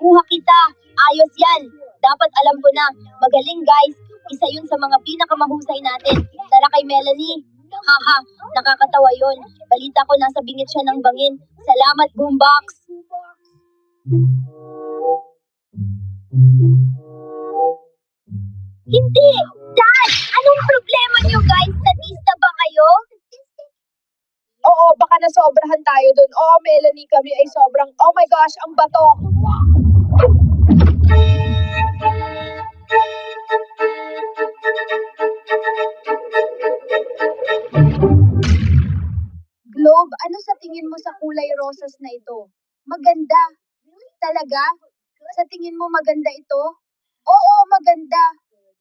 Kuha kita. Ayos yan. Dapat alam ko na. Magaling guys. Isa yun sa mga pinakamahusay natin. Tara kay Melanie. Haha, nakakatawa yon. Balita ko nasa bingit siya ng bangin. Salamat, Boombox. Hindi! Dad! Anong problema niyo guys? Sadista ba kayo? Oo, baka nasobrahan tayo dun. Oo, Melanie, kami ay sobrang, oh my gosh, ang bato. Globe, ano sa tingin mo sa kulay rosas na ito? Maganda. Talaga? Sa tingin mo maganda ito? Oo, maganda.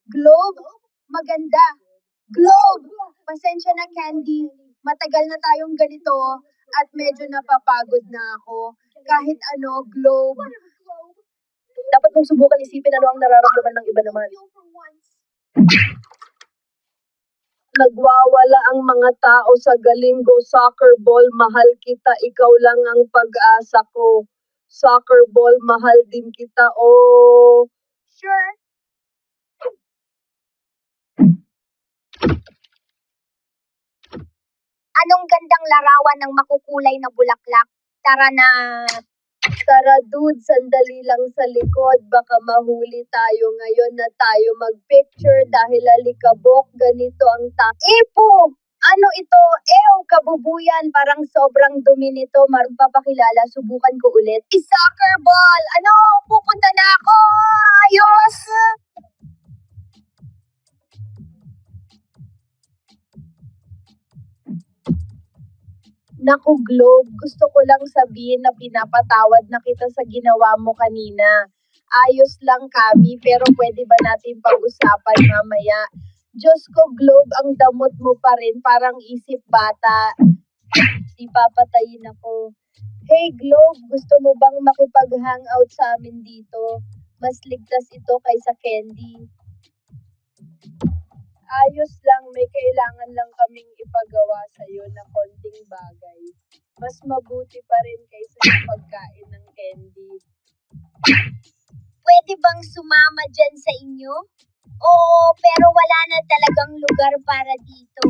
Globe, maganda. Globe, pasensya na Candy. Matagal na tayong ganito at medyo napapagod na ako. Kahit ano, Globe. Dapat mong subukan isipin ano ang nararamdaman ng iba naman. Nagwawala ang mga tao sa Galingo Soccer Ball. Mahal kita, ikaw lang ang pag-asa ko. Soccer ball, mahal din kita. Oh, Sure. Anong gandang larawan ng makukulay na bulaklak? Tara na. Tara dude, sandali lang sa likod. Baka mahuli tayo ngayon na tayo mag-picture dahil alikabok. Ganito ang Epo! Ano ito? Ew, kabubuyan. Parang sobrang dumi nito. Magpapakilala, subukan ko ulit. Soccer ball! Ano? Pupunta na ako! Ayos! Naku, Globe, gusto ko lang sabihin na pinapatawad na kita sa ginawa mo kanina. Ayos lang kami, pero pwede ba natin pag-usapan mamaya? Diyos ko, Globe, ang damot mo pa rin, parang isip bata. Di papatayin ako. Hey, Globe, gusto mo bang makipag-hangout sa amin dito? Mas ligtas ito kaysa candy. Ayos lang, may kailangan lang kaming ipagawa sa'yo na konting bagay. Mas mabuti pa rin kaysa yung pagkain ng candy. Pwede bang sumama dyan sa inyo? Oo, pero wala na talagang lugar para dito.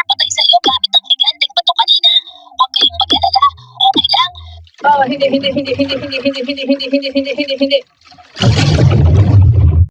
Patay sa iyo gamit ang higanteng bato kanina. Huwag kayong mag-alala. Okay lang. Hindi.